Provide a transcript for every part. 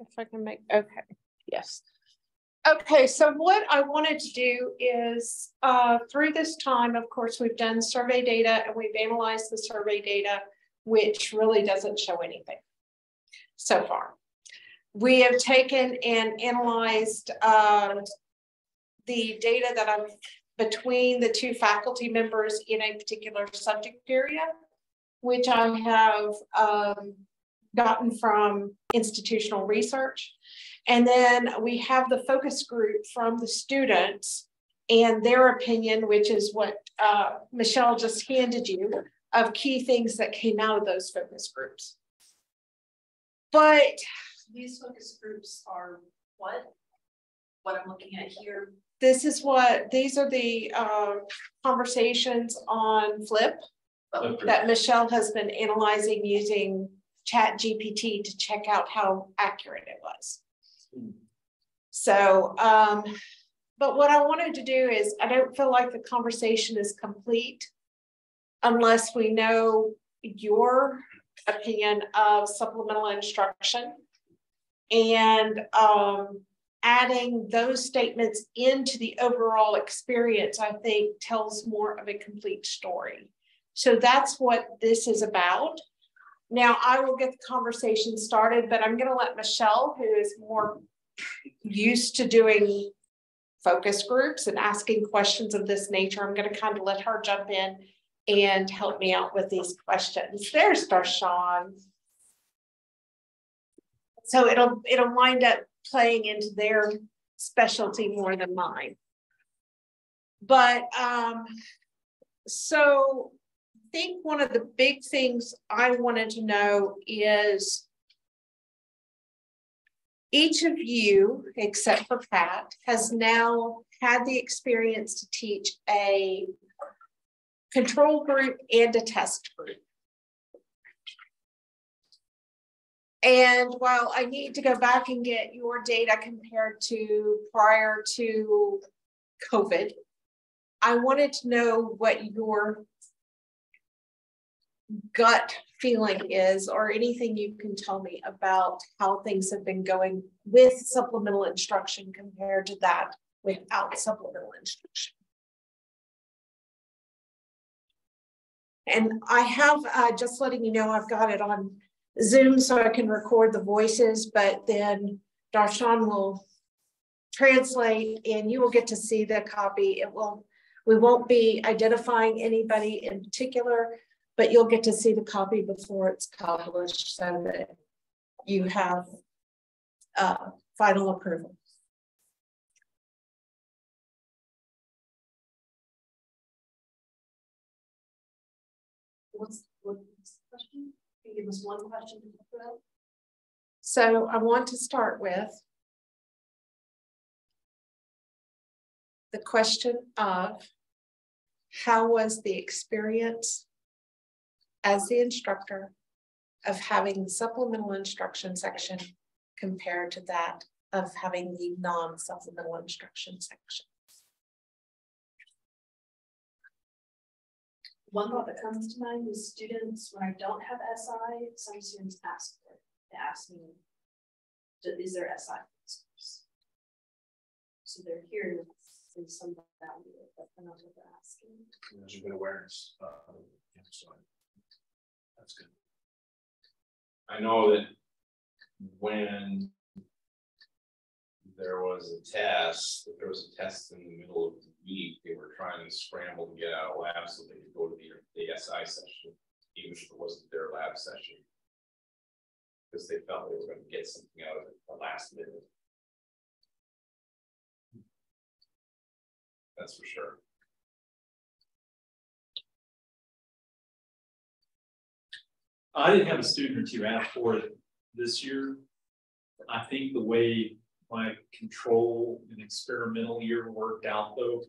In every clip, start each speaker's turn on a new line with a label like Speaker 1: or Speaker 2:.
Speaker 1: if I can make, okay, yes. Okay, so what I wanted to do is through this time, of course, we've done survey data and we've analyzed the survey data, which really doesn't show anything so far. We have taken and analyzed the data that I've between the two faculty members in a particular subject area, which I have gotten from institutional research. And then we have the focus group from the students and their opinion, which is what Michelle just handed you, of key things that came out of those focus groups. But
Speaker 2: these focus groups are what? What I'm looking at here.
Speaker 1: This is what, these are the conversations on Flip that Michelle has been analyzing using ChatGPT to check out how accurate it was. So, but what I wanted to do is, I don't feel like the conversation is complete unless we know your opinion of supplemental instruction, and adding those statements into the overall experience, I think, tells more of a complete story. So that's what this is about. Now I will get the conversation started, but I'm going to let Michelle, who is more used to doing focus groups and asking questions of this nature, I'm going to kind of let her jump in and help me out with these questions. There's Darshan. So it'll wind up playing into their specialty more than mine. But so I think one of the big things I wanted to know is each of you, except for Pat, has now had the experience to teach a control group and a test group. And while I need to go back and get your data compared to prior to COVID, I wanted to know what your gut feeling is, or anything you can tell me about how things have been going with supplemental instruction compared to that without supplemental instruction. And I have, just letting you know, I've got it on Zoom so I can record the voices, but then Darshan will translate and you will get to see the copy. We won't be identifying anybody in particular, but you'll get to see the copy before it's published so that you have final approval.
Speaker 2: What's the question? Can you give us one question to talk about?
Speaker 1: So I want to start with the question of how was the experience as the instructor of having the supplemental instruction section compared to that of having the non-supplemental instruction section?
Speaker 2: One thought that comes to mind is students, when I don't have SI, some students ask for it. They ask me, is there SI? So they're hearing some value, but they're not what they're asking.
Speaker 3: There's a good awareness. So that's good.
Speaker 4: I know that when there was a test in the middle of the week, they were trying to scramble to get out of lab so they could go to the SI session, even if it wasn't their lab session, because they felt they were going to get something out of it at the last minute. That's for sure.
Speaker 5: I didn't have a student or two ask for it this year. I think the way my control and experimental year worked out, though,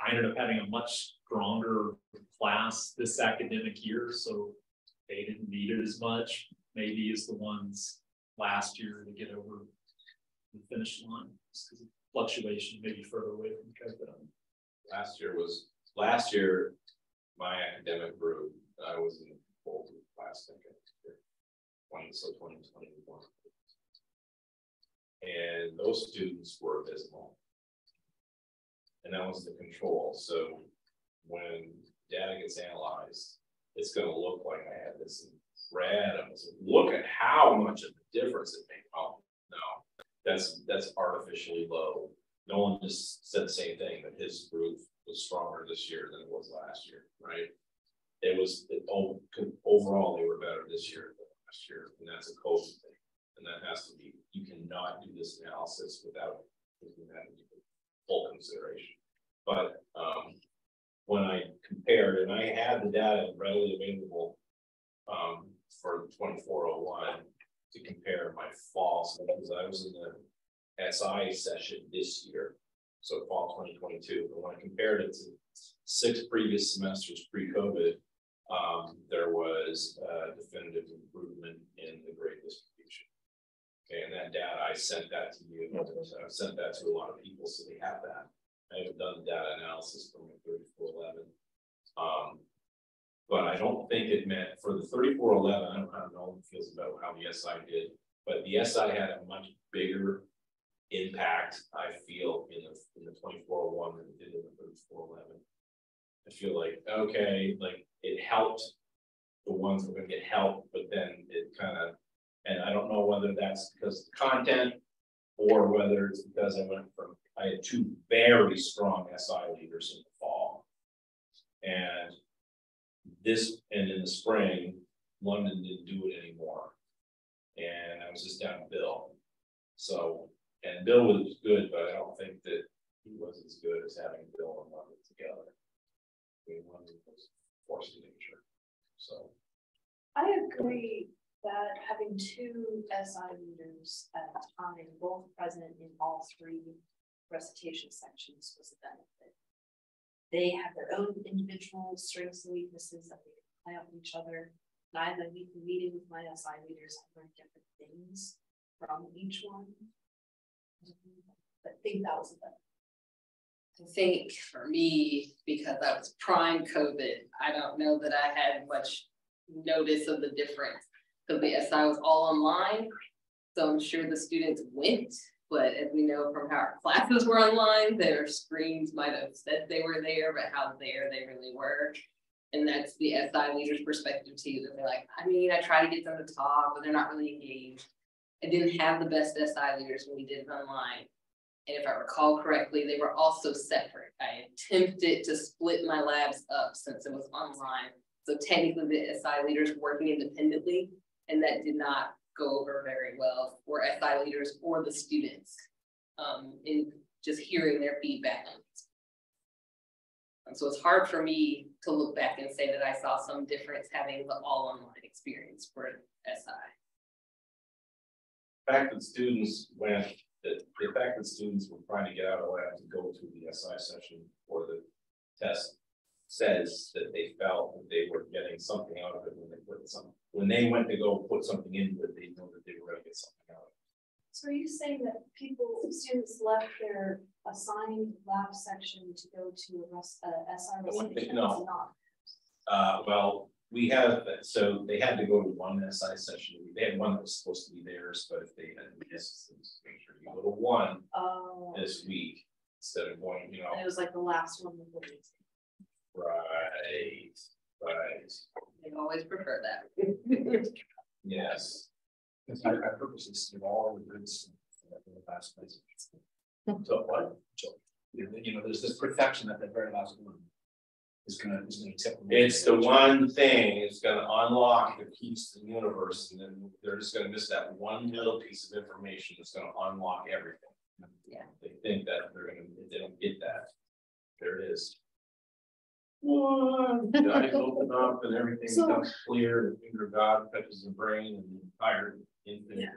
Speaker 5: I ended up having a much stronger class this academic year, so they didn't need it as much, maybe as the ones last year to get over the finish line, just because of fluctuation, maybe further away from COVID.
Speaker 4: Last year, my academic group, I was in the full class, I think, 2021. those students were abysmal. And that was the control. So when data gets analyzed, it's going to look like I had this in red. I was like, look at how much of a difference it made. Oh no, that's artificially low. Nolan just said the same thing, that his group was stronger this year than it was last year, right? Overall they were better this year than last year, and that's a COVID thing. And that has to be, you cannot do this analysis without taking that into full consideration. But when I compared, and I had the data readily available for 2401 to compare my fall, so because I was in the SI session this year, so fall 2022, but when I compared it to 6 previous semesters pre-COVID, there was a definitive improvement in the grade distribution. Okay, and that data, I sent that to you. I sent that to a lot of people, so they have that. I haven't done the data analysis for my 3411. But I don't think it meant for the 3411. I don't know how Nolan feels about how the SI did, but the SI had a much bigger impact, I feel, in the 2401 than it did in the 3411. I feel like, okay, like it helped the ones that were going to get help, but then it kind of, and I don't know whether that's because of the content or whether it's because I had 2 very strong SI leaders in the fall. And in the spring, London didn't do it anymore. And I was just down to Bill. So, and Bill was good, but I don't think that he was as good as having Bill and London together. I mean, London was forced nature. So
Speaker 2: I agree that having 2 SI leaders at a time, both present in all 3 recitation sections, was a benefit. They have their own individual strengths and weaknesses that they can play off each other. And I had a weekly meeting with my SI leaders. I learned different things from each one. I think that was a benefit.
Speaker 6: I think for me, because I was prime COVID, I don't know that I had much notice of the difference. Because the SI was all online, so I'm sure the students went, but as we know from how our classes were online, their screens might have said they were there, but how there they really were. And that's the SI leader's perspective too, that they're like, I mean, I try to get them to talk, but they're not really engaged. I didn't have the best SI leaders when we did it online. And if I recall correctly, they were also separate. I attempted to split my labs up since it was online. So technically the SI leaders working independently, and that did not go over very well for SI leaders or the students in just hearing their feedback. So it's hard for me to look back and say that I saw some difference having the all online experience for SI.
Speaker 4: The fact that students went, the fact that students were trying to get out of lab to go to the SI session or the test says that they felt that they were getting something out of it when they went to go put something into it, they know that they were going to get something out of it.
Speaker 2: So are you saying that students left their assigned lab section to go to a SI recitation?
Speaker 4: No. Well, we have, so they had to go to one SI session. They had one that was supposed to be theirs, but if they had missed, make sure you go to one this week instead of going, you know.
Speaker 2: And it was like the last one before.
Speaker 4: Right.
Speaker 6: They always prefer that.
Speaker 4: Yes.
Speaker 3: I purposely see all the good stuff in the last place.
Speaker 4: So what?
Speaker 3: You know, there's this perfection at the very last one. Is gonna tip.
Speaker 4: It's the one thing it's gonna unlock the keys to the universe, and then they're just gonna miss that one little piece of information that's gonna unlock everything.
Speaker 6: Yeah.
Speaker 4: They think that if they don't get that, there it is. One, the eyes open up and everything becomes clear. The finger of God touches the brain, and the entire infinite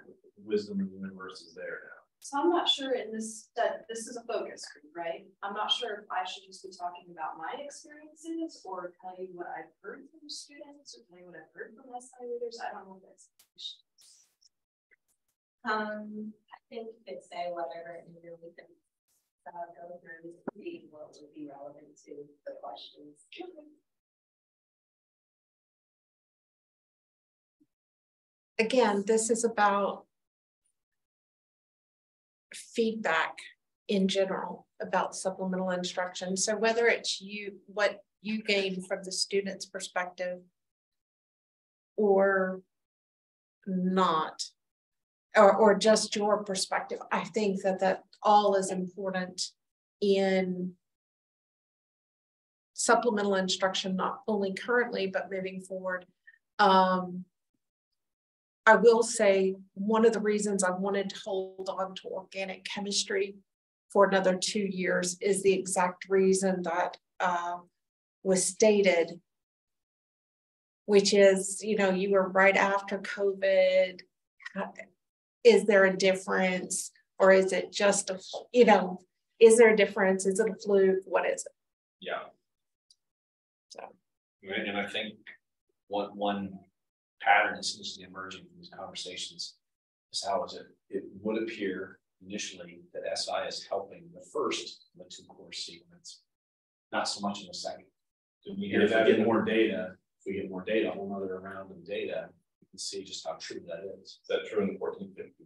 Speaker 4: wisdom of the universe is there now.
Speaker 2: So I'm not sure in this that this is a focus group, right? I'm not sure if I should just be talking about my experiences or tell you what I've heard from students or tell you what I've heard from SI leaders. I don't know if that's.
Speaker 7: I think you could say whatever you really can go through to see what would be relevant to the questions.
Speaker 1: Again, this is about feedback in general about supplemental instruction. So whether it's what you gain from the student's perspective or not, or just your perspective, I think that all is important in supplemental instruction, not only currently, but moving forward. I will say one of the reasons I wanted to hold on to organic chemistry for another 2 years is the exact reason that was stated, which is, you were right after COVID. Is there a difference, or is it just is there a difference? Is it a fluke? What is it?
Speaker 4: Yeah.
Speaker 1: So,
Speaker 3: and I think one pattern that seems to be emerging from these conversations is how it would appear initially that SI is helping the first of the 2 course sequence, not so much in the second. And if we get more data, a whole nother round of data, you can see just how true that is.
Speaker 4: Is that true in the 1450?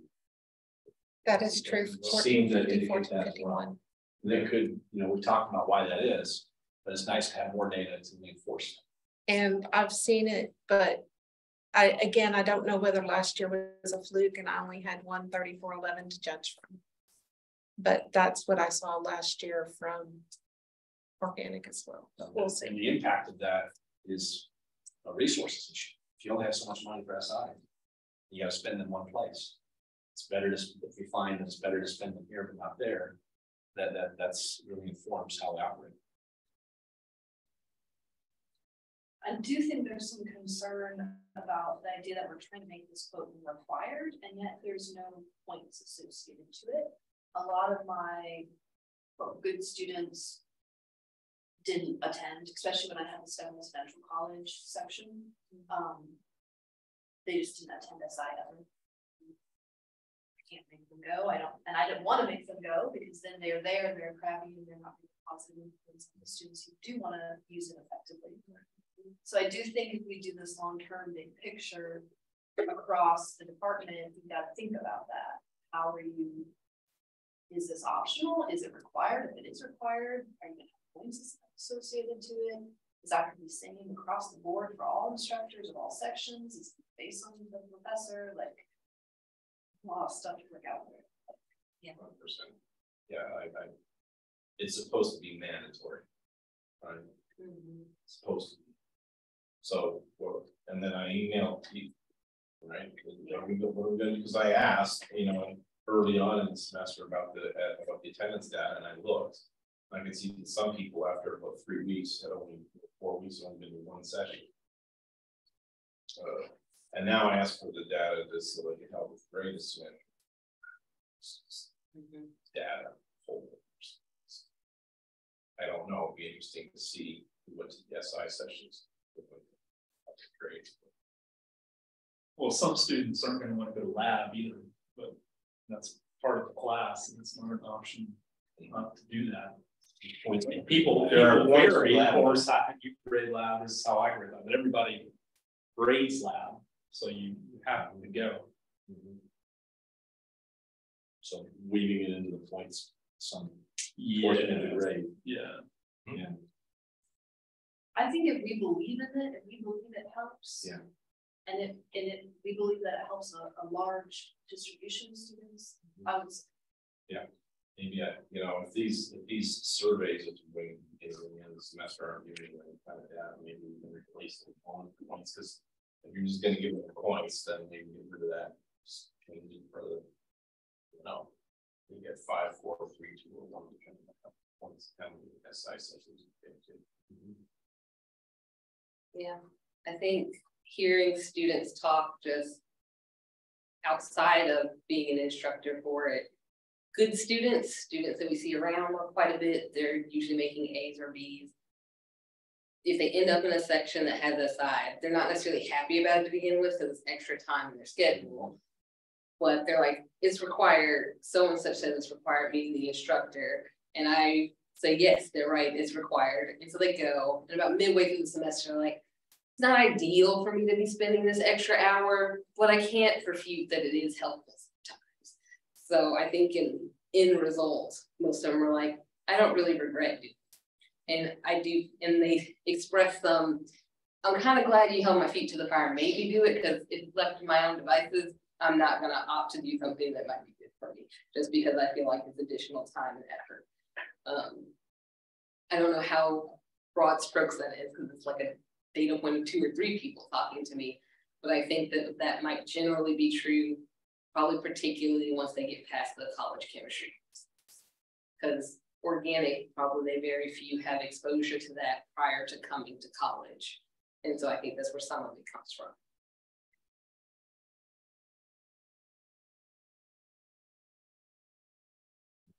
Speaker 1: that is true.
Speaker 3: Seems to
Speaker 1: 1450,
Speaker 3: indicate that as
Speaker 1: 1451.
Speaker 3: well. They could, we've talked about why that is, but it's nice to have more data to reinforce it.
Speaker 1: And I've seen it, but I don't know whether last year was a fluke and I only had 134.11 to judge from. But that's what I saw last year from organic as well. We'll see.
Speaker 3: And the impact of that is a resources issue. If you only have so much money for SI, you got to spend in one place. It's better to, if we find that it's better to spend them here but not there, that's really informs how we operate.
Speaker 2: I do think there's some concern about the idea that we're trying to make this quote required, and yet there's no points associated to it. A lot of my good students didn't attend, especially when I had the STEM residential college section. They just didn't attend SI ever. I can't make them go. I didn't want to make them go because then they're there, they're crappy, and they're not really positive influence on the students who do want to use it effectively. So I do think if we do this long-term big picture across the department, we got to think about that. Is this optional? Is it required? If it is required, are you going to have points associated to it? Is that going to be the same across the board for all instructors of all sections? Is it based on the professor? Like a lot of stuff to work out there. Yeah.
Speaker 4: 100%. Yeah, it's supposed to be mandatory, right? It's supposed to be. So, and then I emailed you, right? What are we going to do? Because I asked, early on in the semester about the attendance data, and I looked. I could see that some people after about 3 weeks had only 4 weeks only been in one session. And now I asked for the data just so they can help with grades and data folders. I don't know. It'd be interesting to see who went to the SI sessions. Great.
Speaker 5: Well, some students aren't going to want to go to lab either, but that's part of the class, and it's not an option not to do that. People vary. Of course, you grade lab, this is how I grade lab, but everybody grades lab, so you have to go.
Speaker 3: So weaving it into the points, some
Speaker 5: portion
Speaker 3: of the grade.
Speaker 5: Yeah.
Speaker 2: I think if we believe in it, if we believe it helps,
Speaker 3: yeah,
Speaker 2: and we believe that it helps a large distribution of students, I would say.
Speaker 4: Yeah, maybe if these surveys that you're doing in the end of the semester aren't giving any kind of data, maybe we can replace them on points, because if you're just going to give them points, then maybe get rid of that. Just change it further. You get 5, 4, 3, 2, or 1 depending on how points come in the SI sessions.
Speaker 6: Yeah, I think hearing students talk just outside of being an instructor for it, good students that we see around quite a bit, they're usually making A's or B's. If they end up in a section that has SI, they're not necessarily happy about it to begin with because it's extra time in their schedule. But they're like, it's required, so and such says it's required, being the instructor. And I say, yes, they're right, it's required. And so they go, and about midway through the semester, like, it's not ideal for me to be spending this extra hour, but I can't refute that it is helpful sometimes. So I think in end result, most of them are like, I don't really regret it. And I do, and they express some, I'm kind of glad you held my feet to the fire, maybe do it, because if left to my own devices, I'm not gonna opt to do something that might be good for me, just because I feel like it's additional time and effort. I don't know how broad strokes that is, because it's like a data point of 2 or 3 people talking to me, but I think that that might generally be true, probably particularly once they get past the college chemistry. Because organic, probably very few have exposure to that prior to coming to college. And so I think that's where some of it comes from.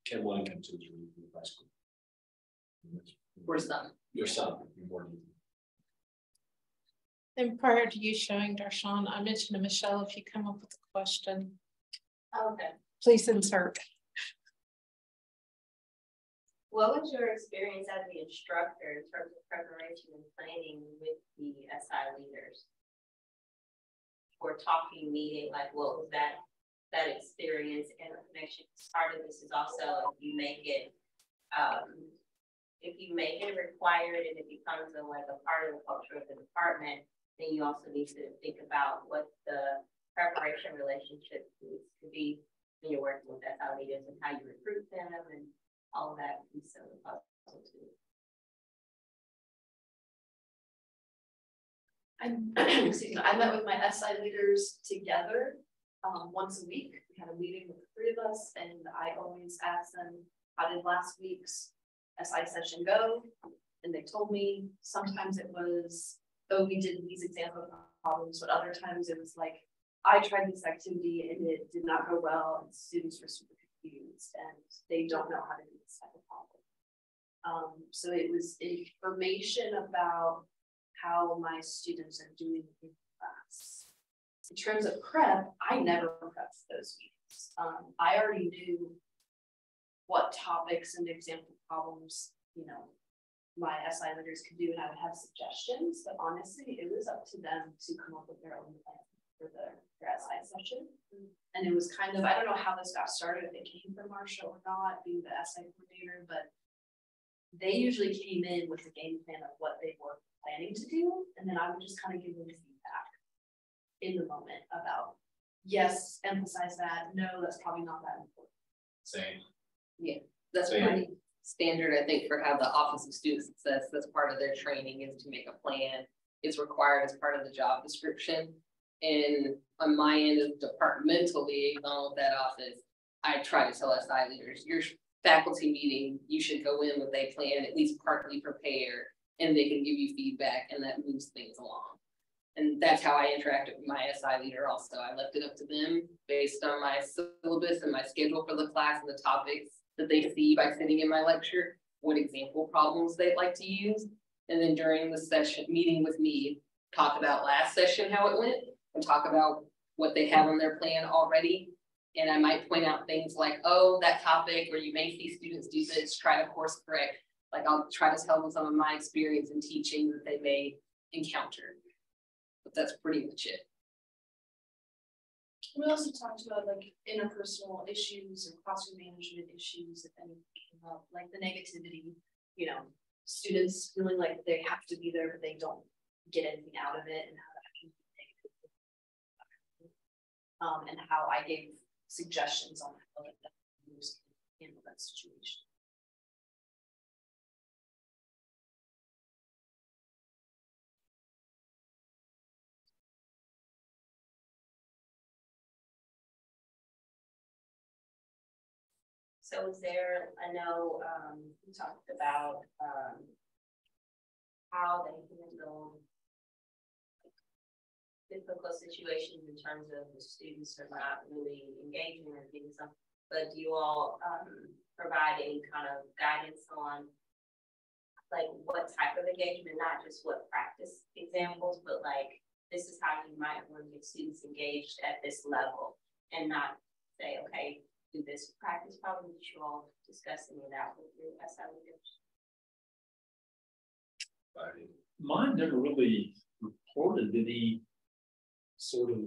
Speaker 3: Can one come to high school?
Speaker 6: For some.
Speaker 3: Your son, your more.
Speaker 1: And prior to you showing Darshawn, I mentioned to Michelle, if you come up with a question,
Speaker 7: Okay.
Speaker 1: please insert.
Speaker 7: What was your experience as the instructor in terms of preparation and planning with the SI leaders? For talking meeting, like what was that experience and the connection? Part of this is also if you make it required and it becomes like a part of the culture of the department, then you also need to think about what the preparation relationship needs to be when you're working with SI leaders and how you recruit them and all of that piece of the puzzle too.
Speaker 2: I met with my SI leaders together once a week. We had a meeting with the 3 of us, and I always asked them, how did last week's SI session go? And they told me sometimes it was, oh, we did these example problems, but other times it was like, I tried this activity and it did not go well, and students were super confused and they don't know how to do this type of problem. So it was information about how my students are doing in class. In terms of prep, I never prepped those weeks. I already knew what topics and example problems, my SI leaders could do, and I would have suggestions, but honestly, it was up to them to come up with their own plan for their SI session. And it was kind of, I don't know how this got started, if it came from Marsha or not, being the SI coordinator, but they usually came in with a game plan of what they were planning to do, and then I would just kind of give them feedback in the moment about, yes, emphasize that, no, that's probably not that important.
Speaker 3: Same.
Speaker 6: Yeah, that's
Speaker 3: Same.
Speaker 6: pretty standard, I think, for how the Office of Student Success, that's part of their training, is to make a plan. It's required as part of the job description. And on my end as departmental liaison with that office, I try to tell SI leaders, your faculty meeting, you should go in with a plan, at least partly prepared, and they can give you feedback, and that moves things along. And that's how I interacted with my SI leader also. I left it up to them based on my syllabus and my schedule for the class and the topics that they see by sitting in my lecture, what example problems they'd like to use. And then during the session, meeting with me, talk about last session, how it went, and talk about what they have on their plan already. And I might point out things like, oh, that topic where you may see students do this, try to course correct. Like I'll try to tell them some of my experience in teaching that they may encounter. But that's pretty much it.
Speaker 2: We also talked about like interpersonal issues or classroom management issues, if any came up, like the negativity, students feeling like they have to be there, but they don't get anything out of it, and how that can be negative. And how I gave suggestions on how to handle that situation.
Speaker 7: So is there, I know we talked about how they handle difficult situations in terms of the students are not really engaging or doing something, but do you all provide any kind of guidance on like what type of engagement, not just what practice examples, but like this is how you might want to get students engaged at this level, and not say, okay, do this practice problem that you all discussing it out with your SI leaders?
Speaker 5: Mine never really reported any sort of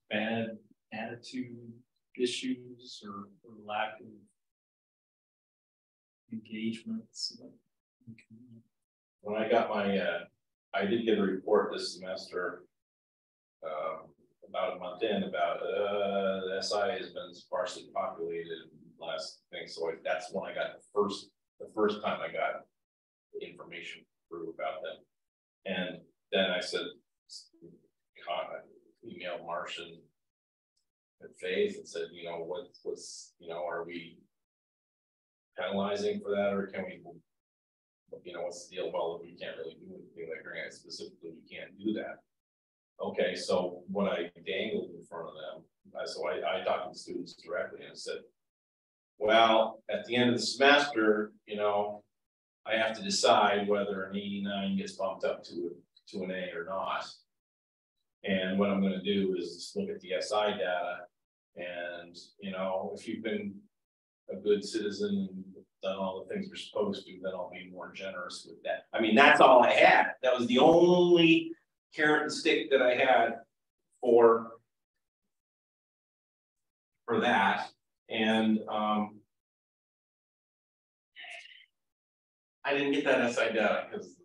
Speaker 5: bad attitude issues or lack of engagements.
Speaker 4: When I got my, I did get a report this semester, about a month in about, the SI has been sparsely populated last thing. So that's when I got the first time I got information through about them. And then I said, emailed Martian and Faith and said, you know, what's, you know, are we penalizing for that, or can we, you know, what's the deal? Well, we can't really do anything like grant specifically, we can't do that. Okay, so when I dangled in front of them, I talked to the students directly and said, well, at the end of the semester, you know, I have to decide whether an 89 gets bumped up to an A or not. And what I'm going to do is look at the SI data, and you know, if you've been a good citizen and done all the things you're supposed to, then I'll be more generous with that. I mean, that's all I had. That was the only carrot and stick that I had for that. And I didn't get that SI data because,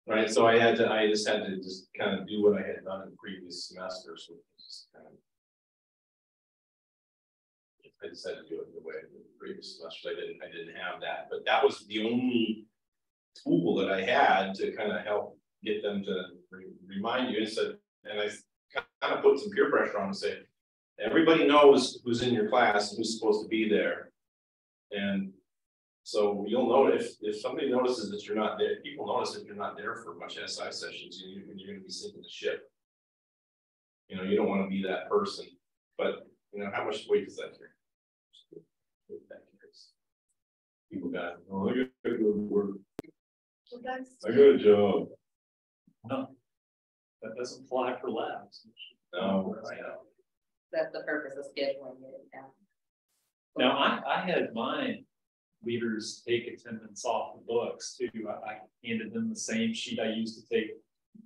Speaker 4: right, so I just had to kind of do what I had done in previous semesters, which was just kind of, I just had to do it the way I did in the previous semester. I didn't have that, but that was the only tool that I had to kind of help get them to remind you. And I kind of put some peer pressure on and say, everybody knows who's in your class and who's supposed to be there. And so you'll notice if somebody notices that you're not there, people notice that you're not there for much SI sessions, you're going to be sinking the ship. You know, you don't want to be that person, but you know, how much weight does that carry? People got, oh, I got to go to work. I got a job.
Speaker 5: No, that doesn't fly for labs.
Speaker 4: No, I know.
Speaker 6: That's the purpose of scheduling it now.
Speaker 5: Now, I had my leaders take attendance off the books too. I handed them the same sheet I used to take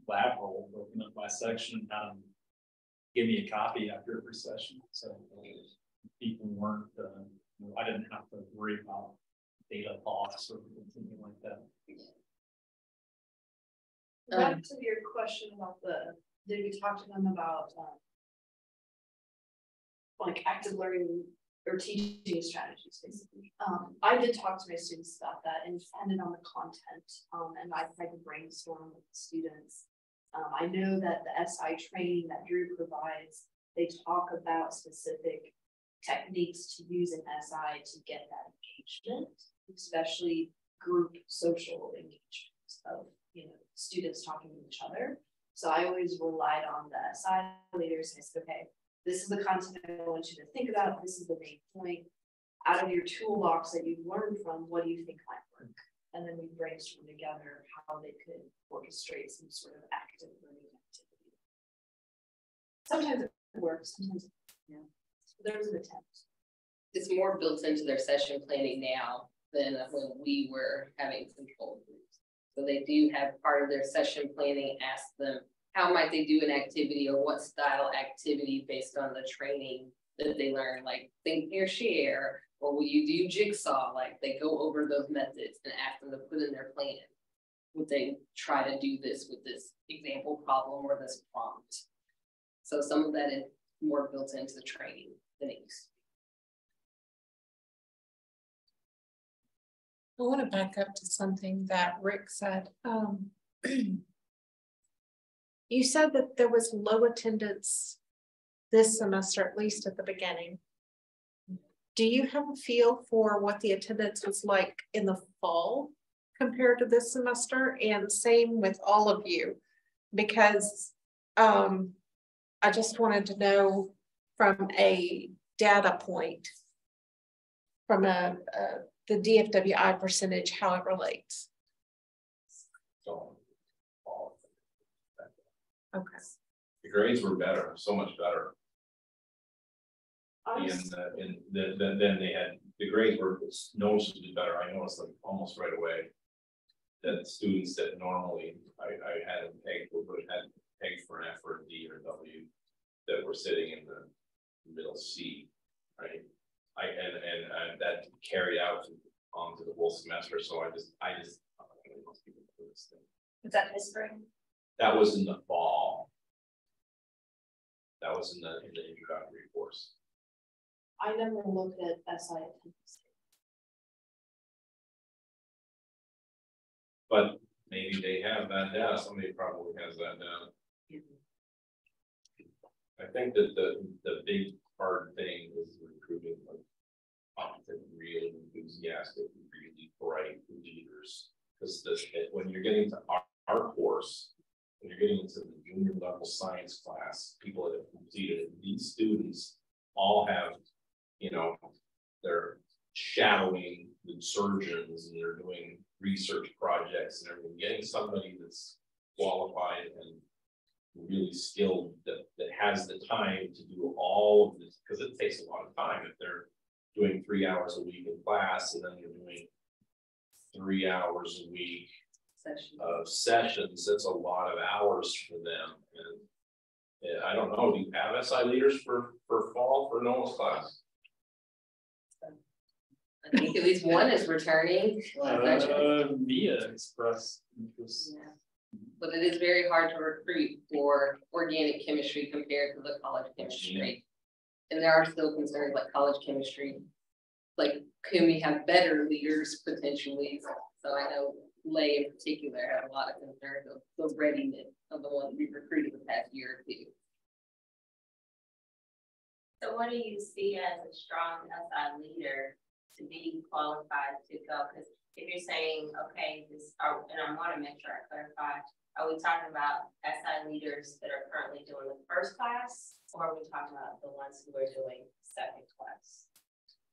Speaker 5: lab roll, broken up by section, and had them give me a copy after every session. So people weren't, I didn't have to worry about data loss or something like that.
Speaker 2: Back to your question about did we talk to them about like active learning or teaching strategies, basically? I did talk to my students about that, and depended on the content, and I tried to brainstorm with the students. I know that the SI training that Drew provides, they talk about specific techniques to use in SI to get that engagement, especially group social engagement of, you know, students talking to each other. So I always relied on the SI leaders and said, okay, this is the content I want you to think about. This is the main point. Out of your toolbox that you've learned from, what do you think might work? And then we brainstorm together how they could orchestrate some sort of active learning activity. Sometimes it works, sometimes it, yeah. So there's an attempt.
Speaker 6: It's more built into their session planning now than when we were having control groups. So they do have part of their session planning, ask them how might they do an activity or what style activity based on the training that they learn, like think, pair, share, or will you do jigsaw? Like they go over those methods and ask them to put in their plan. Would they try to do this with this example problem or this prompt? So some of that is more built into the training than it used to be.
Speaker 1: I want to back up to something that Rick said. You said that there was low attendance this semester, at least at the beginning. Do you have a feel for what the attendance was like in the fall compared to this semester? And same with all of you, because I just wanted to know from a data point, from the DFWI percentage, how it relates.
Speaker 4: So,
Speaker 1: Okay.
Speaker 4: the grades were better, so much better.
Speaker 1: Honestly.
Speaker 4: Then they had, the grades were noticeably better. I noticed like almost right away that students that normally I had them pegged, would have had pegged for an F or a D or a W, that were sitting in the middle C, right? And that carried out onto the whole semester. So I just
Speaker 7: Was that this spring?
Speaker 4: that was in the fall. That was in the introductory course.
Speaker 2: I never looked at SI attendance.
Speaker 4: But maybe they have that data. Somebody probably has that data. I think that the big hard thing is recruiting like really enthusiastic, really bright leaders. Because when you're getting to our course, when you're getting into the junior level science class, people that have completed it, these students all have, you know, they're shadowing the surgeons and they're doing research projects and everything. Getting somebody that's qualified and really skilled that has the time to do all of this, because it takes a lot of time if they're doing 3 hours a week in class and then they're doing 3 hours a week of sessions. That's a lot of hours for them. And I don't know, do you have SI leaders for fall for Noah's class?
Speaker 6: I think at least one is returning.
Speaker 5: Mia expressed interest.
Speaker 6: Yeah. But it is very hard to recruit for organic chemistry compared to the college chemistry. And there are still concerns like college chemistry. Like, can we have better leaders potentially? So I know Lay in particular had a lot of concerns of the readiness of the ones we recruited the past year or two.
Speaker 7: So what do you see as a strong SI leader to be qualified to go? Because if you're saying, okay, and I want to make sure I clarify, are we talking about SI leaders that are currently doing the first class, or are we talking about the ones who are doing second class?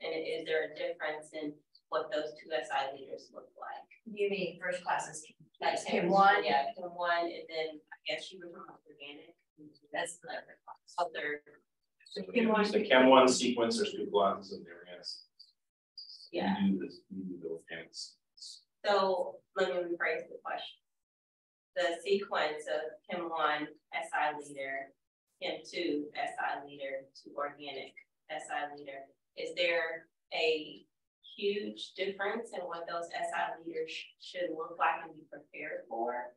Speaker 7: And is there a difference in what those two SI leaders look like?
Speaker 2: You mean first class is
Speaker 7: Like
Speaker 2: Chem
Speaker 7: one, yeah, Chem 1, and then I guess you were talking about organic. That's the other class. Other.
Speaker 4: So the Chem 1 sequence, there's 2 classes in there, yes.
Speaker 7: Yeah.
Speaker 4: We do the organics.
Speaker 7: So let me rephrase the question. The sequence of Chem 1 SI leader, Chem 2 SI leader to organic SI leader. Is there a huge difference in what those SI leaders should look like and be prepared for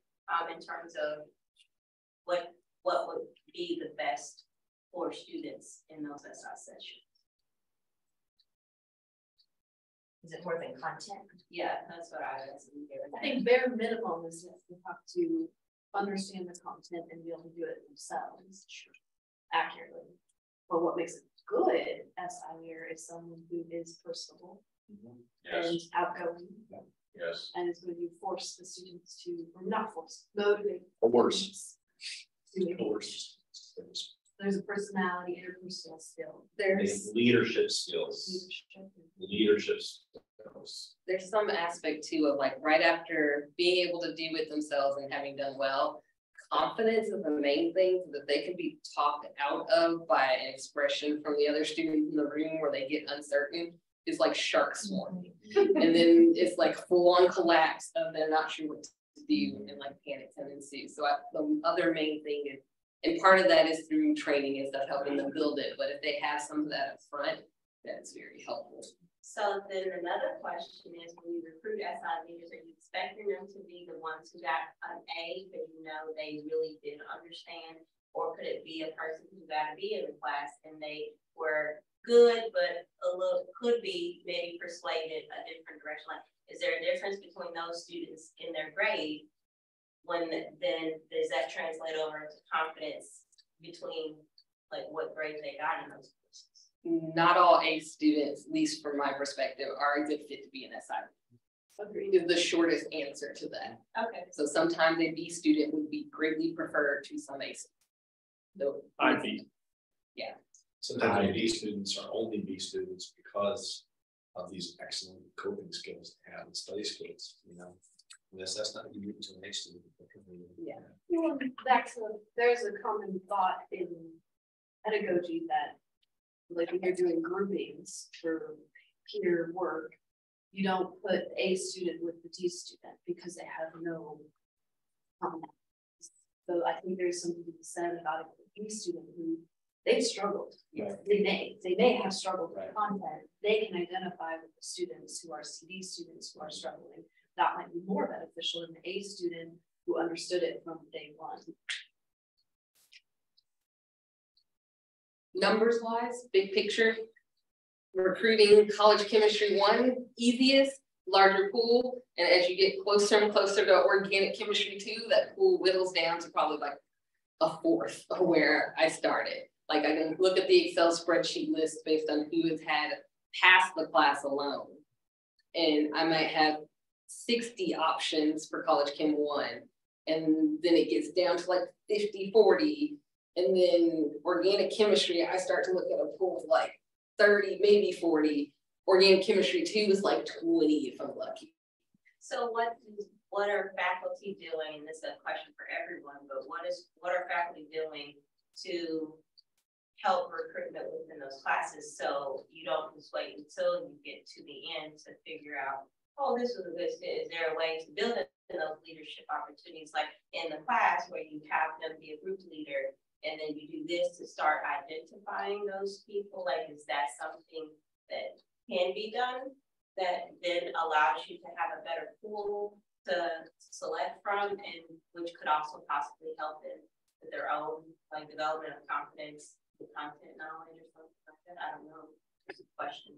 Speaker 7: in terms of what would be the best for students in those SI sessions?
Speaker 2: Is it more than content?
Speaker 7: Yeah, that's what I was.
Speaker 2: I think bare minimum is that they have to understand the content and be able to do it themselves accurately. But what makes it good SI leader is someone who is personable
Speaker 4: Yes.
Speaker 2: and outgoing.
Speaker 4: Yes.
Speaker 2: And is going to force the students to, or not force, motivate.
Speaker 3: Coerce.
Speaker 2: Coerce. There's a personality, interpersonal skill.
Speaker 6: There's
Speaker 4: Leadership skills.
Speaker 6: there's some aspect too of like right after being able to do it themselves and having done well, confidence is the main thing that they can be talked out of by an expression from the other students in the room where they get uncertain. Is like shark swarming. And then it's like full on collapse of they're not sure what to do and like panic tendencies. So the other main thing is, and part of that is through training and stuff, helping them build it. But if they have some of that up front, that's very helpful.
Speaker 7: So then another question is, when you recruit SI leaders, are you expecting them to be the ones who got an A because you know they really did understand? Or could it be a person who got a B in the class and they were good, but a little could be maybe persuaded a different direction? Like, is there a difference between those students in their grade? When then does that translate over to confidence between like what grade they got in those courses?
Speaker 6: Not all A students, at least from my perspective, are a good fit to be an SI. Agreed is the shortest answer to that.
Speaker 7: Okay.
Speaker 6: So sometimes a B student would be greatly preferred to some A students. So
Speaker 5: IB.
Speaker 6: Yeah.
Speaker 3: Sometimes B students are only B students because of these excellent coping skills they have and study skills, you know. Yes, that's not unique to an A student.
Speaker 6: Yeah.
Speaker 2: Well, back to, there's a common thought in pedagogy that like when you're doing groupings for peer work, you don't put A student with the D student because they have no common. So I think there's something to be said about a B student who they've struggled.
Speaker 3: Right.
Speaker 2: They may have struggled with
Speaker 3: Right.
Speaker 2: content. They can identify with the students who are CD students who are struggling. That might be more beneficial than a student who understood it from day one.
Speaker 6: Numbers wise, big picture, recruiting college chemistry 1, easiest, larger pool. And as you get closer and closer to organic chemistry 2, that pool whittles down to probably like a fourth of where I started. Like I can look at the Excel spreadsheet list based on who has had passed the class alone. And I might have 60 options for college chem 1. And then it gets down to like 50, 40. And then organic chemistry, I start to look at a pool of like 30, maybe 40. Organic chemistry 2 is like 20 if I'm lucky.
Speaker 7: So what are faculty doing? And this is a question for everyone, but what are faculty doing to help recruitment within those classes so you don't just wait until you get to the end to figure out, oh, this was a good fit. Is there a way to build in those leadership opportunities, like in the class where you have them be a group leader, and then you do this to start identifying those people? Like, is that something that can be done that then allows you to have a better pool to select from, and which could also possibly help them with their own like development of confidence, with content knowledge or something like that? I don't know. It's a question.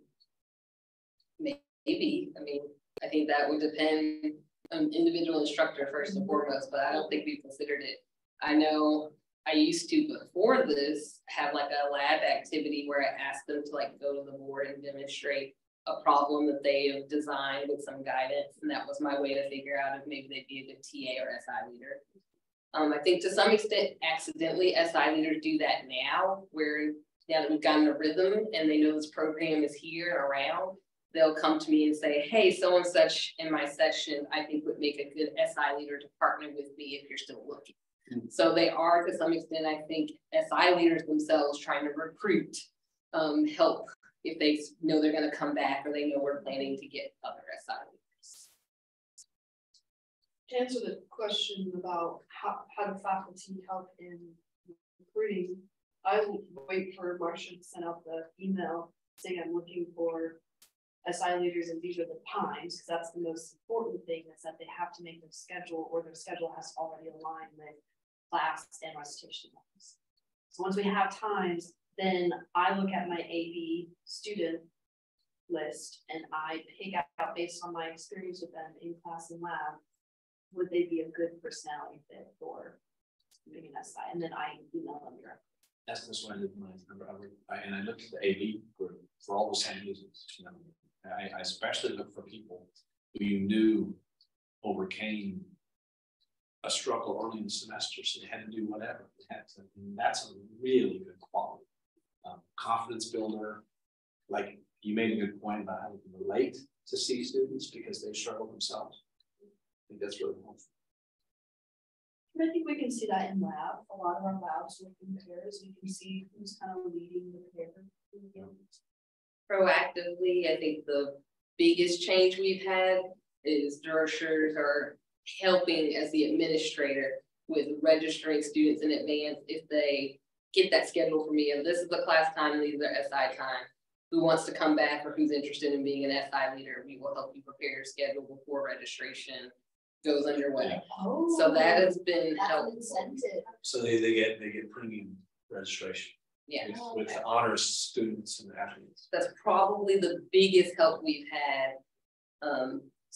Speaker 6: Maybe. I mean, I think that would depend on individual instructor first and foremost, but I don't think we've considered it. I know I used to, before this, have like a lab activity where I asked them to like go to the board and demonstrate a problem that they have designed with some guidance. And that was my way to figure out if maybe they'd be a good TA or SI leader. I think to some extent, accidentally, SI leaders do that now, where now that we've gotten a rhythm and they know this program is here and around, they'll come to me and say, hey, so and such in my session, I think would make a good SI leader to partner with me if you're still looking. So they are, to some extent, I think, SI leaders themselves trying to recruit help if they know they're going to come back or they know we're planning to get other SI leaders.
Speaker 2: To answer the question about how do faculty help in recruiting, I will wait for Marcia to send out the email saying I'm looking for SI leaders and these are the times, because that's the most important thing, is that they have to make their schedule, or their schedule has to already align with class and recitation levels. So once we have times, then I look at my AB student list and I pick out based on my experience with them in class and lab, would they be a good personality fit for being an SI? And then I email them directly.
Speaker 3: That's what I did when I looked at the AV for all the same reasons. You know, I especially look for people who you knew overcame a struggle early in the semester, so they had to do whatever they had to. And that's a really good quality. Confidence builder. Like you made a good point about how we can relate to C students because they struggle themselves. I think that's really helpful.
Speaker 2: I think we can see that in lab. A lot of our labs work in pairs. We can see who's kind of leading the pair.
Speaker 6: Proactively, I think the biggest change we've had is Dershers are helping as the administrator with registering students in advance if they get that schedule for me. And this is the class time, and these are SI time. Who wants to come back or who's interested in being an SI leader, we will help you prepare your schedule before registration goes underway.
Speaker 2: Oh,
Speaker 6: so that has been helpful.
Speaker 3: So they get premium registration.
Speaker 6: Yeah.
Speaker 3: With the honors students and athletes.
Speaker 6: That's probably the biggest help we've had.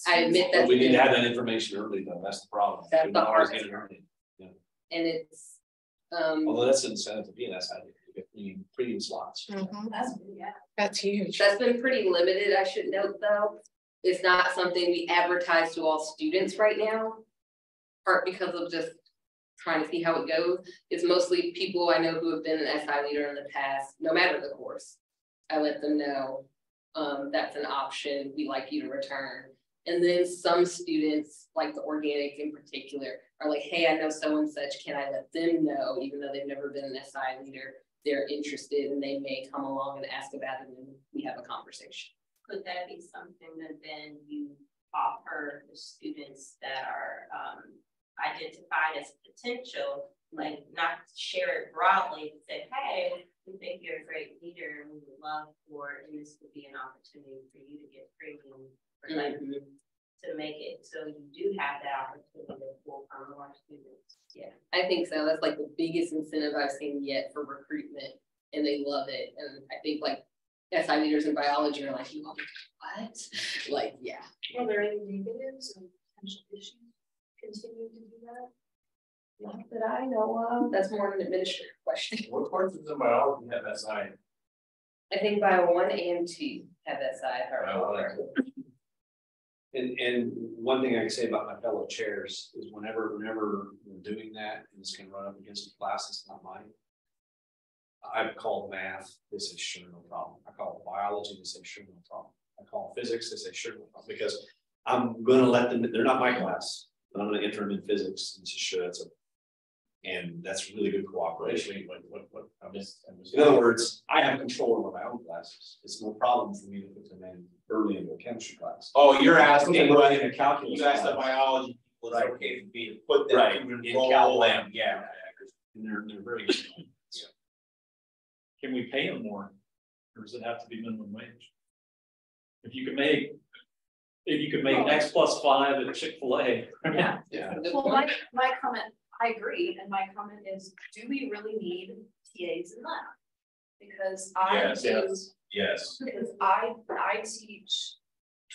Speaker 6: I admit that.
Speaker 3: But we need to have that information early though. That's the problem.
Speaker 6: That's the hardest
Speaker 3: get it early. Yeah.
Speaker 6: And it's
Speaker 3: although that's an incentive to be an SI, you get premium slots.
Speaker 1: That's huge.
Speaker 6: That's been pretty limited, I should note though. It's not something we advertise to all students right now, part because of just trying to see how it goes. It's mostly people I know who have been an SI leader in the past, no matter the course. I let them know that's an option, we'd like you to return. And then some students, like the organic in particular, are like, hey, I know so and such, can I let them know, even though they've never been an SI leader, they're interested and they may come along and ask about it and we have a conversation.
Speaker 7: Could that be something that then you offer the students that are identified as potential like not share it broadly and say, hey, we think you're a great leader and we would love for, and this would be an opportunity for you to get training for like to make it so you do have that opportunity to pull from more students.
Speaker 6: Yeah, I think so. That's like the biggest incentive I've seen yet for recruitment, and they love it. And I think like SI leaders in biology are like, you want what? Like, yeah.
Speaker 2: Are there any negatives or potential issues continuing to do that?
Speaker 6: Not that I know of. That's more of an administrative question.
Speaker 4: What courses in biology have SI?
Speaker 6: I think Bio 1 and 2 have SI. if I remember.
Speaker 3: And one thing I can say about my fellow chairs is whenever we're doing that, and it's gonna run up against a class, it's not mine. I've called math, they say sure, no problem. I call biology, they say sure, no problem. I call physics, they say sure, no problem, because I'm gonna let them, they're not my class, but I'm gonna enter them in physics and say sure, that's a. And that's really good cooperation.
Speaker 4: What I missed.
Speaker 3: In other words, I have control over my own classes. It's no problem for me to put them in early into a chemistry class.
Speaker 4: Oh, you're asking
Speaker 3: early in a calculus.
Speaker 4: You asked the
Speaker 3: class.
Speaker 4: biology people, it's okay for me to put them
Speaker 3: Right,
Speaker 4: to
Speaker 3: in
Speaker 4: enroll
Speaker 3: Cal
Speaker 4: them.
Speaker 3: yeah. And they're very good.
Speaker 5: Can we pay them more? Or does it have to be minimum wage? If you could make X plus 5 at Chick-fil-A.
Speaker 2: Yeah.
Speaker 3: Yeah.
Speaker 2: Well, my comment, I agree, and my comment is, do we really need TAs in lab? Because
Speaker 4: Yes.
Speaker 2: because I teach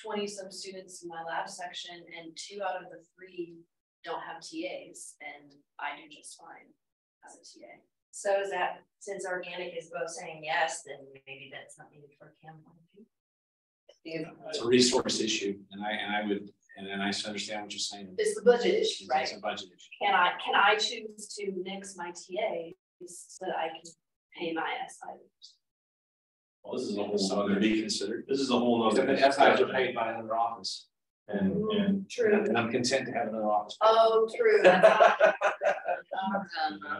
Speaker 2: 20 some students in my lab section, and 2 out of the 3 don't have TAs, and I do just fine as a TA.
Speaker 7: So is that, since organic is both saying yes, then maybe that's not needed for Chem 1
Speaker 3: It's a resource issue, and I understand what you're saying.
Speaker 2: It's the budget issue, right?
Speaker 3: It's a budget issue.
Speaker 2: Can I choose to nix my TAs so that I can pay my SI?
Speaker 3: Well, this is a whole other be considered.
Speaker 5: This is a whole nother.
Speaker 3: The SIs are paid by another office, and
Speaker 2: True.
Speaker 3: I'm content to have another office.
Speaker 2: Oh, true.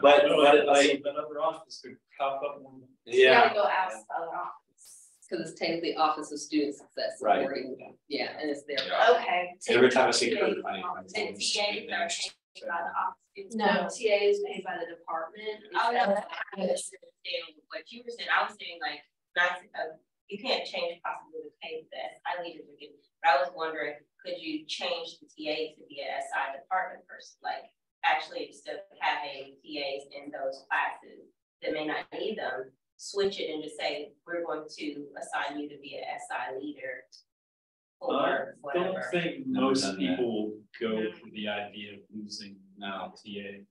Speaker 3: But
Speaker 5: another office could pop up one.
Speaker 2: You gotta go ask the other office.
Speaker 6: Because it's technically Office of Student Success.
Speaker 3: Right.
Speaker 6: Supporting, yeah, and it's their.
Speaker 2: Okay.
Speaker 3: Every time I see
Speaker 7: TAs
Speaker 3: Kurt, I
Speaker 7: are paid by the office.
Speaker 2: No, TA is paid by the department.
Speaker 7: Oh, no, I understand what you were saying. I was saying like, not, you can't change possibly the pay that I needed to get. But I was wondering, could you change the TA to be an SI department person? Like, actually, instead of having TAs in those classes that may not need them, switch it and just say, we're going to assign you to be an SI leader. Or
Speaker 5: I don't
Speaker 7: whatever.
Speaker 5: think most people go for the idea of losing
Speaker 3: No.
Speaker 5: TA.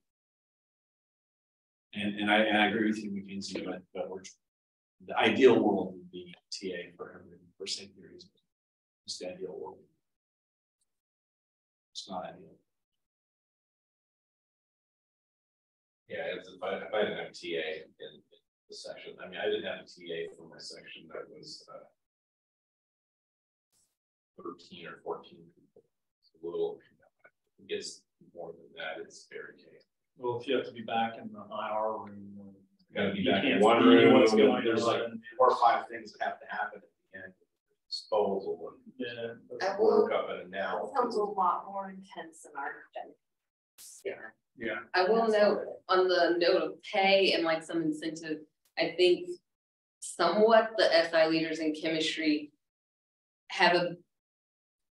Speaker 3: And I agree with you, McKinsey, but the ideal world would be TA for everything, for safety reasons. It's the ideal world. It's not ideal.
Speaker 4: Yeah, if I didn't have TA in the section, I mean, I didn't have a TA for my section that was 13 or 14 people. It's a little, it gets more than that, it's very case.
Speaker 5: Well, if you have to be back in the IR room.
Speaker 4: Gotta be
Speaker 5: you
Speaker 4: back in
Speaker 5: can't
Speaker 4: one
Speaker 5: see
Speaker 4: room,
Speaker 5: what's going
Speaker 3: There's like
Speaker 5: on.
Speaker 3: 4 or 5 things that have to happen at the end.
Speaker 4: Disposal and
Speaker 5: Yeah.
Speaker 4: work up and now.
Speaker 2: That sounds a lot more intense than our.
Speaker 5: Yeah.
Speaker 6: I will note on the note of pay and like some incentive, I think somewhat the SI leaders in chemistry have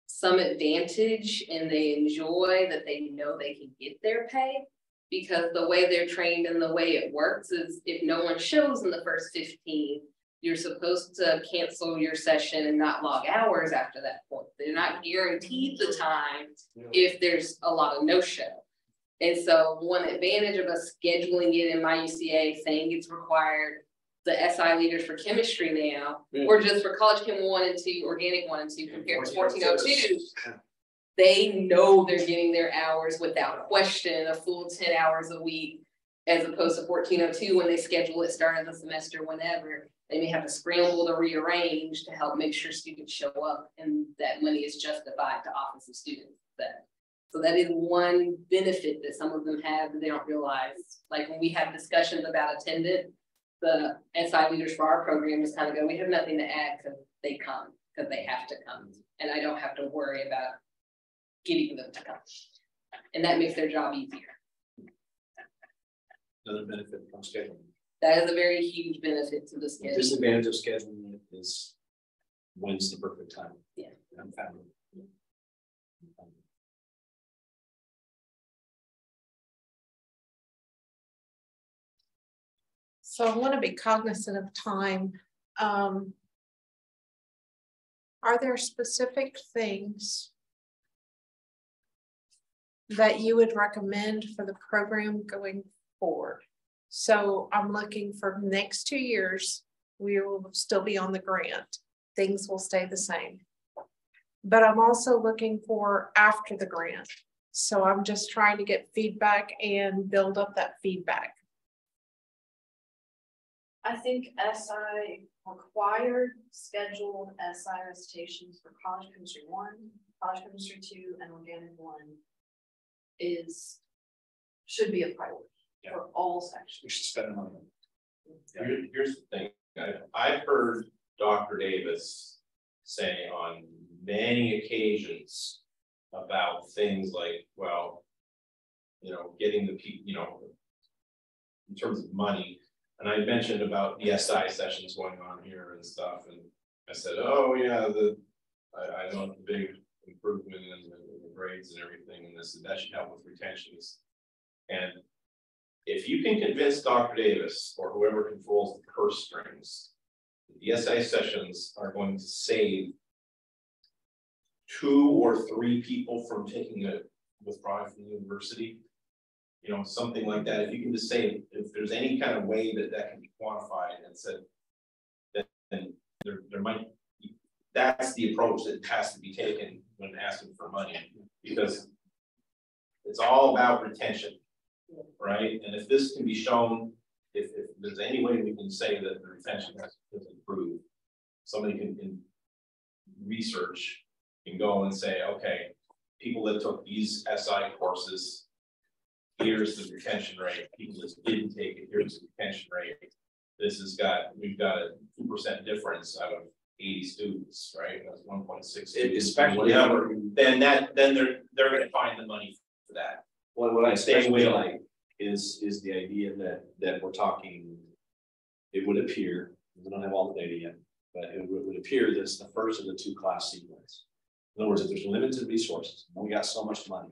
Speaker 6: some advantage and they enjoy that they know they can get their pay, because the way they're trained and the way it works is if no one shows in the first 15, you're supposed to cancel your session and not log hours after that point. They're not guaranteed the time if there's a lot of no-show. And so one advantage of us scheduling it in my UCA saying it's required, the SI leaders for chemistry now, or just for college chem 1 and 2, organic 1 and 2 compared to 1402, they know they're getting their hours without question, a full 10 hours a week, as opposed to 1402 when they schedule it start of the semester whenever. They may have to scramble to rearrange to help make sure students show up and that money is justified to Office of Student Success. So that is one benefit that some of them have that they don't realize. Like when we have discussions about attendance, the SI leaders for our program just kind of go, we have nothing to add because they come, because they have to come. And I don't have to worry about getting them to come. And that makes their job easier.
Speaker 3: another benefit from scheduling.
Speaker 6: That is a very huge benefit to the
Speaker 3: The
Speaker 6: schedule.
Speaker 3: disadvantage of scheduling is when's the perfect time.
Speaker 6: Yeah.
Speaker 3: I'm found.
Speaker 1: So I want to be cognizant of time. Are there specific things that you would recommend for the program going forward? So I'm looking for the next 2 years, we will still be on the grant. Things will stay the same. But I'm also looking for after the grant. So I'm just trying to get feedback and build up that feedback.
Speaker 2: I think SI required scheduled SI recitations for college chemistry 1, college chemistry 2, and organic 1 should be a priority for all sections.
Speaker 3: We should spend money.
Speaker 4: Here's the thing, I've heard Dr. Davis say on many occasions about things like, well, you know, getting the people, you know, in terms of money. And I mentioned about the SI sessions going on here and stuff, and I said, oh yeah, I know the big improvement in the grades and everything, and this, that should help with retentions. And if you can convince Dr. Davis or whoever controls the purse strings, the SI sessions are going to save 2 or 3 people from taking a withdrawal from the university, you know, something like that. If you can just say, if there's any kind of way that that can be quantified and said, then there might be, that's the approach that has to be taken when asking for money, because it's all about retention, right? And if this can be shown, if there's any way we can say that the retention has improved, somebody can research and go and say, okay, people that took these SI courses, here's the retention rate. People that didn't take it, here's the retention rate. This has got, we've got a 2% difference out of 80 students, right? That's 1.6.
Speaker 3: Especially
Speaker 4: whatever. Then they're going to find the money for that.
Speaker 3: What I especially like is the idea that we're talking. It would appear, we don't have all the data yet, but it would appear that it's the first of the 2 class sequence. In other words, if there's limited resources, and we got so much money,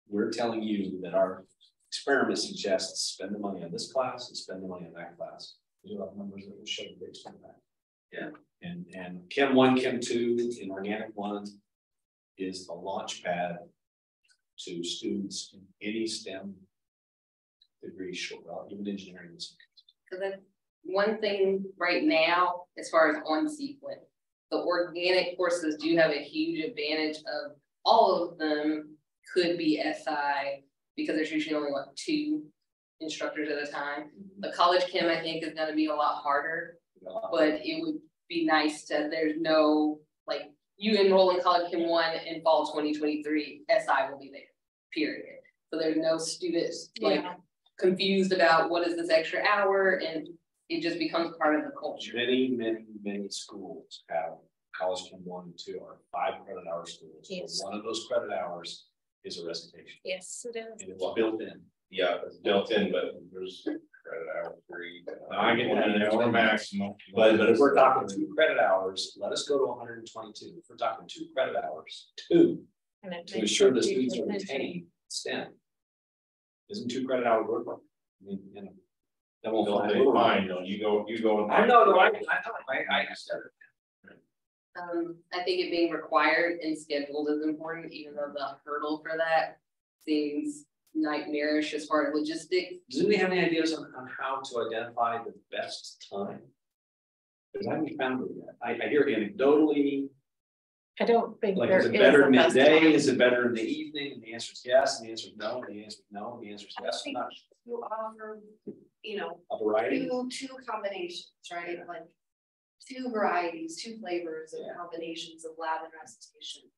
Speaker 3: we're telling you that our experiment suggests spend the money on this class and spend the money on that class. You have numbers that will show the big spend that. Yeah, and Chem 1, Chem 2, in Organic 1 is the launch pad to students in any STEM degree, well, even engineering.
Speaker 6: So that's one thing right now, as far as on sequence, the organic courses do have a huge advantage of all of them could be SI because there's usually only like 2 instructors at a time. The college chem, I think, is going to be a lot harder, but it would be nice to, there's no, like, you enroll in college chem 1 in fall 2023, SI will be there, period. So there's no students like confused about what is this extra hour, and it just becomes part of the culture.
Speaker 3: Many schools have college chem 1 and 2 are 5 credit hour schools.
Speaker 1: Yes.
Speaker 3: So one of those credit hours is a recitation.
Speaker 1: Yes, it is.
Speaker 3: And it's built in.
Speaker 4: Yeah, it's built in, but there's credit hour 3.
Speaker 3: I get that.
Speaker 4: Or maximum.
Speaker 3: But if we're talking 2 credit hours, let us go to 122. If we're talking 2 credit hours, 2 to ensure the students are retained STEM. Isn't 2 credit hours worth it? I mean, you know, that won't
Speaker 4: Don't they find, no, you go and
Speaker 3: I know, I said it.
Speaker 6: I think it being required and scheduled is important, even though the hurdle for that seems nightmarish as far as logistics.
Speaker 3: Does anybody have any ideas on how to identify the best time? Because I haven't found it yet. I hear anecdotally.
Speaker 1: I don't think
Speaker 3: Like,
Speaker 1: there
Speaker 3: is it
Speaker 1: is
Speaker 3: better
Speaker 1: a best
Speaker 3: midday?
Speaker 1: time.
Speaker 3: Is it better in the evening? And the answer is yes. And the answer is no. And the answer is no. And the answer is
Speaker 2: I
Speaker 3: yes.
Speaker 2: think
Speaker 3: Not
Speaker 2: you offer, you know,
Speaker 3: a variety.
Speaker 2: two combinations, right? Like 2 varieties, 2 flavors of combinations of lab and recitation.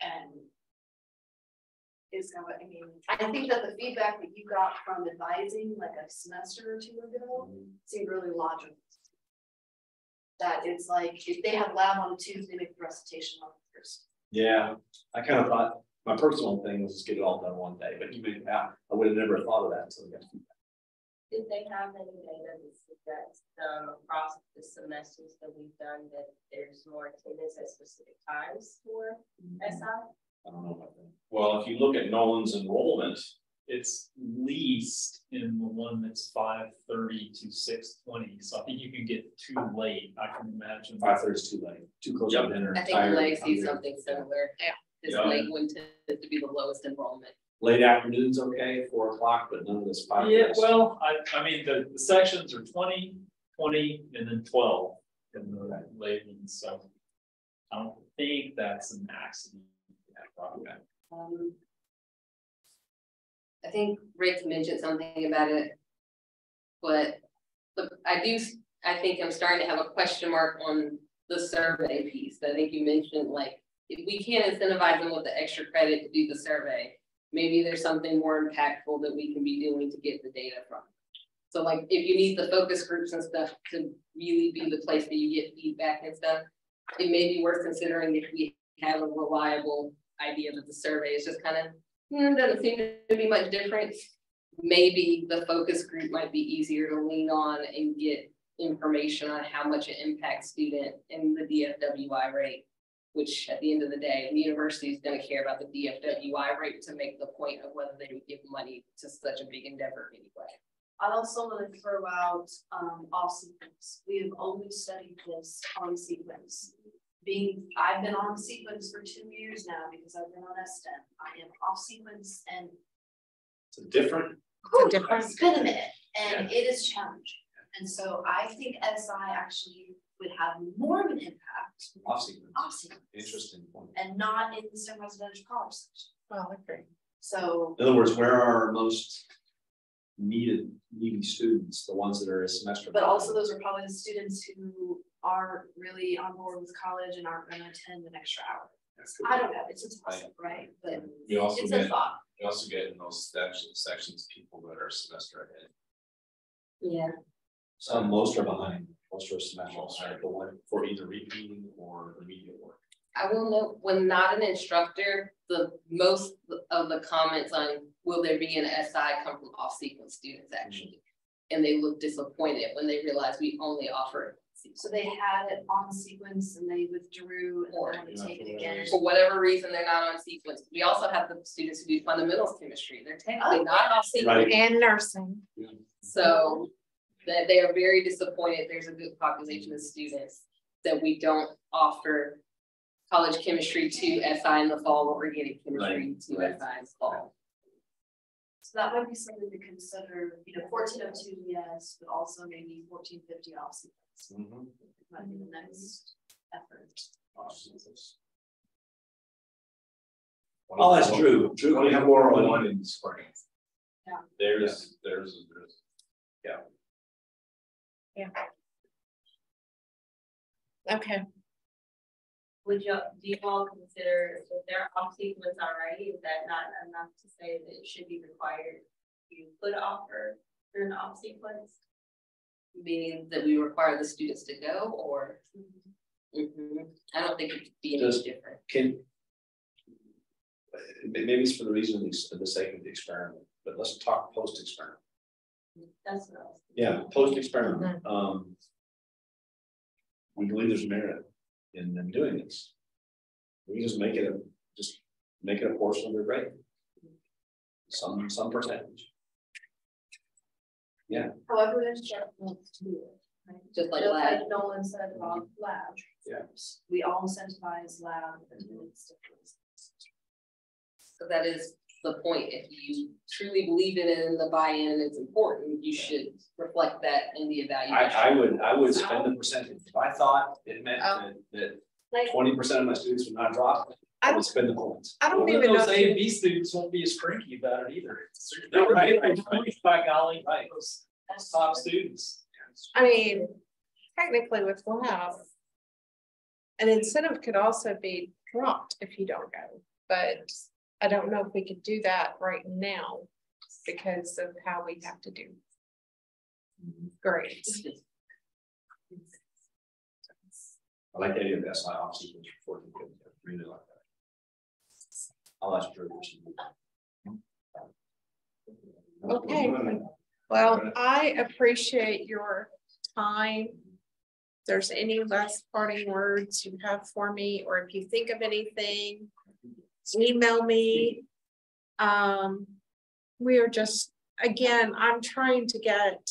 Speaker 2: And is going, I mean, I think that the feedback that you got from advising like a semester or 2 ago seemed really logical. That it's like if they have lab on a Tuesday, make the recitation on Thursday.
Speaker 3: Yeah, I kind of thought My personal thing was just get it all done one day, but you may, I would have never thought of that until you got feedback.
Speaker 7: Did they have any data that suggests across the semesters that we've done that there's more attendance at specific times for SI?
Speaker 3: I don't know about that.
Speaker 4: Well, if you look at Nolan's enrollment,
Speaker 5: It's least in the one that's 5:30 to 6:20, so I think you can get too late, I can imagine.
Speaker 3: 5:30 is too late, too close to dinner.
Speaker 6: I think
Speaker 3: tired,
Speaker 6: Legacy
Speaker 3: hungry.
Speaker 6: is something similar.
Speaker 1: Yeah.
Speaker 6: This
Speaker 4: Yeah.
Speaker 6: late one tends to be the lowest enrollment.
Speaker 3: Late afternoon's okay, 4 o'clock, but none of this 5.
Speaker 5: Yeah, well, I mean, the sections are 20, 20, and then 12 in the late ones, so I don't think that's an accident.
Speaker 3: Okay.
Speaker 6: I think Rick mentioned something about it, but I think I'm starting to have a question mark on the survey piece. I think you mentioned, like, if we can't incentivize them with the extra credit to do the survey, maybe there's something more impactful that we can be doing to get the data from. So like, if you need the focus groups and stuff to really be the place that you get feedback and stuff, it may be worth considering if we have a reliable idea that the survey is just kind of, doesn't seem to be much different. Maybe the focus group might be easier to lean on and get information on how much it impacts student and the DFWI rate, which at the end of the day, the university is going to care about the DFWI rate to make the point of whether they would give money to such a big endeavor anyway.
Speaker 2: I also want to throw out off sequence. We have only studied this on sequence. I've been on sequence for 2 years now because I've been on STEM. I am off sequence and
Speaker 3: It's a different.
Speaker 2: it's been a minute and it is challenging. And so I think SI actually would have more of an impact
Speaker 3: Off sequence.
Speaker 2: off sequence
Speaker 3: Interesting point.
Speaker 2: and not in the STEM residential college section.
Speaker 1: Well, I agree.
Speaker 2: So
Speaker 3: In other words, where are our most needy students, the ones that are a semester?
Speaker 2: but also those are probably the students who aren't really on board with college and aren't going to attend an extra hour. I don't know, it's a toss up, right? But
Speaker 4: we also
Speaker 2: it's a
Speaker 4: get,
Speaker 2: thought.
Speaker 4: in those sections, people that are semester ahead.
Speaker 6: Yeah.
Speaker 3: Some, most are behind, most are semester, but one for either repeating or remedial work.
Speaker 6: I will note, when not an instructor, the most of the comments on will there be an SI come from off sequence students actually. And they look disappointed when they realize we only offer.
Speaker 2: So they had it on sequence and they withdrew and
Speaker 6: Or,
Speaker 2: they want to take it again.
Speaker 6: For whatever reason, they're not on sequence. We also have the students who do fundamentals chemistry. They're technically not off sequence.
Speaker 3: Right.
Speaker 1: And nursing.
Speaker 6: So that they are very disappointed. There's a good population of students that we don't offer college chemistry to SI in the fall, but we're getting chemistry to SI in the fall.
Speaker 2: So that might be something to consider, 1402, yes, but also maybe 1450 off sequence. Might be the next effort.
Speaker 3: Oh, that's true. Drew, we have more on
Speaker 4: one in the spring.
Speaker 2: Yeah.
Speaker 4: There's.
Speaker 1: Okay.
Speaker 7: Do you all consider, if they're off sequence already, is that not enough to say that it should be required? You could offer through an off sequence?
Speaker 6: Meaning that we require the students to go, or? I don't think it could be any different.
Speaker 3: Maybe it's for the reason of the sake of the experiment, but let's talk post-experiment.
Speaker 7: That's what I was.
Speaker 3: Yeah, post-experiment. We believe there's merit in them doing this. We just make it a portion of their grade. Some percentage. Yeah.
Speaker 2: However, there's just to do it. Right?
Speaker 6: Just like
Speaker 2: Just
Speaker 6: lab.
Speaker 2: like Nolan said about lab.
Speaker 3: Yeah.
Speaker 2: We all incentivize lab attendance.
Speaker 6: So that is the point. If you truly believe in it and the buy-in is important, you should reflect that in the evaluation.
Speaker 3: I would spend the percentage. If I thought it meant that 20% of my students would not drop, I would spend the points.
Speaker 1: I don't
Speaker 5: Well,
Speaker 1: even know.
Speaker 5: those A and B students won't be as cranky about it either. Right, by golly, right, those top students.
Speaker 1: I mean, technically with lab, an incentive could also be dropped if you don't go, but I don't know if we could do that right now because of how we have to do grades.
Speaker 3: I like the idea of SI off sequence for 1450. I really like that. I'll ask Drew. for some-
Speaker 1: Okay. Well, I appreciate your time. If there's any last parting words you have for me, or if you think of anything, email me. We are just, again, I'm trying to get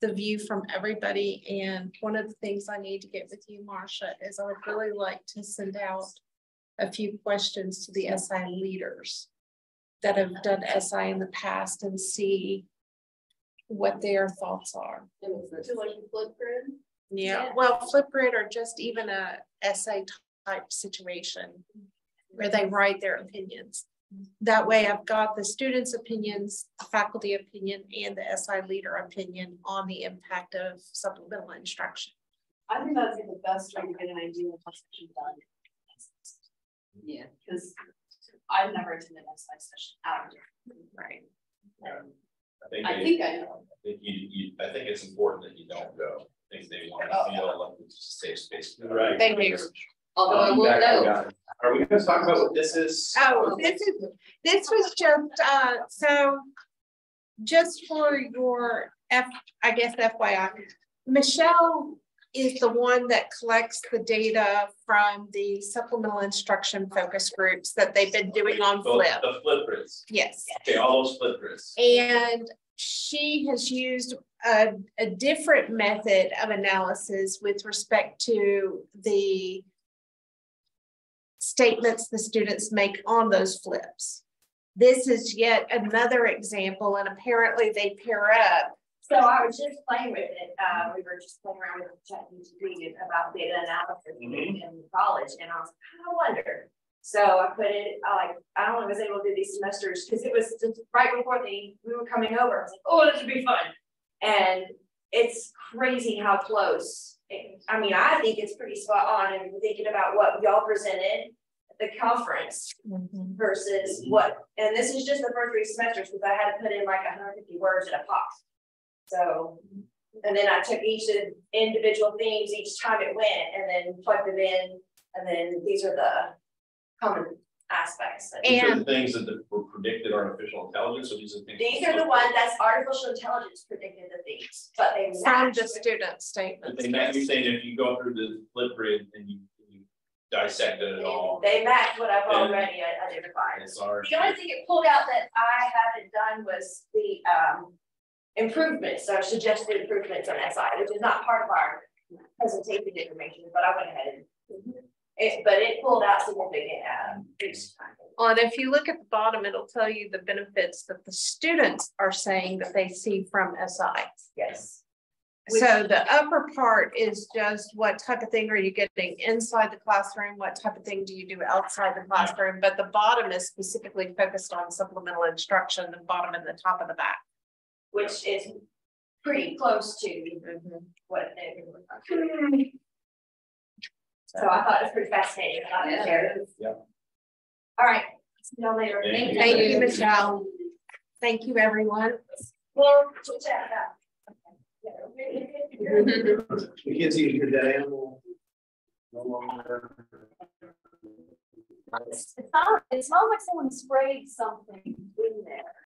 Speaker 1: the view from everybody. And one of the things I need to get with you, Marsha, is I would really like to send out a few questions to the SI leaders that have done SI in the past and see what their thoughts are. Yeah, well, Flipgrid or just even a essay type situation where they write their opinions. That way I've got the students' opinions, the faculty opinion, and the SI leader opinion on the impact of supplemental instruction.
Speaker 2: I think that's the best way to get an idea of what's actually done.
Speaker 6: Yeah.
Speaker 2: Because I've never attended an SI session out of it.
Speaker 1: Right.
Speaker 2: I think I know.
Speaker 4: I think it's important that you don't go. I think they want to feel like it's a safe space.
Speaker 3: Right.
Speaker 1: Thank you.
Speaker 6: Although I will know.
Speaker 4: Are we gonna talk about what this is?
Speaker 1: Oh, this was just, so just for your I guess FYI, Michelle is the one that collects the data from the supplemental instruction focus groups that they've been doing on Flip.
Speaker 4: The Flipgrids.
Speaker 1: Yes.
Speaker 4: Okay, all those Flipgrids.
Speaker 1: And she has used a different method of analysis with respect to the statements the students make on those flips. This is yet another example, and apparently they pair up.
Speaker 8: So I was just playing with it. We were just playing around with ChatGPT about data analysis in college, and I was like, I wonder. So I put it, I only was able to do these semesters because it was just right before we were coming over. I was like, oh, this should be fun. And it's crazy how close. I mean, I think it's pretty spot on, and thinking about what y'all presented at the conference versus what, and this is just the first 3 semesters because I had to put in like 150 words at a pop. So, and then I took each of the individual themes each time it went and then plugged them in. And then these are the common aspects.
Speaker 4: These are the things that were predicted artificial intelligence, or these are things.
Speaker 8: These are the ones that's artificial intelligence predicted the things, but they
Speaker 1: From the student statements.
Speaker 4: You're saying if you go through the Flipgrid and you dissect it all.
Speaker 8: They match what I've already identified. The only thing it pulled out that I haven't done was the improvements or suggested improvements on SI, which is not part of our presentation information, but I went ahead and but it pulled out significant
Speaker 1: Well, and if you look at the bottom, it'll tell you the benefits that the students are saying that they see from SI.
Speaker 8: Yes.
Speaker 1: So the upper part is just what type of thing are you getting inside the classroom? What type of thing do you do outside the classroom? But the bottom is specifically focused on supplemental instruction, the bottom and the top of the back.
Speaker 8: Which is pretty close to what they were. So I thought it was pretty fascinating.
Speaker 4: Yeah.
Speaker 8: All right. See y'all later.
Speaker 1: Thank you, Michelle. Thank you, everyone.
Speaker 8: Well, chat
Speaker 3: We can't see your dead animal. No longer.
Speaker 2: It smells like someone sprayed something.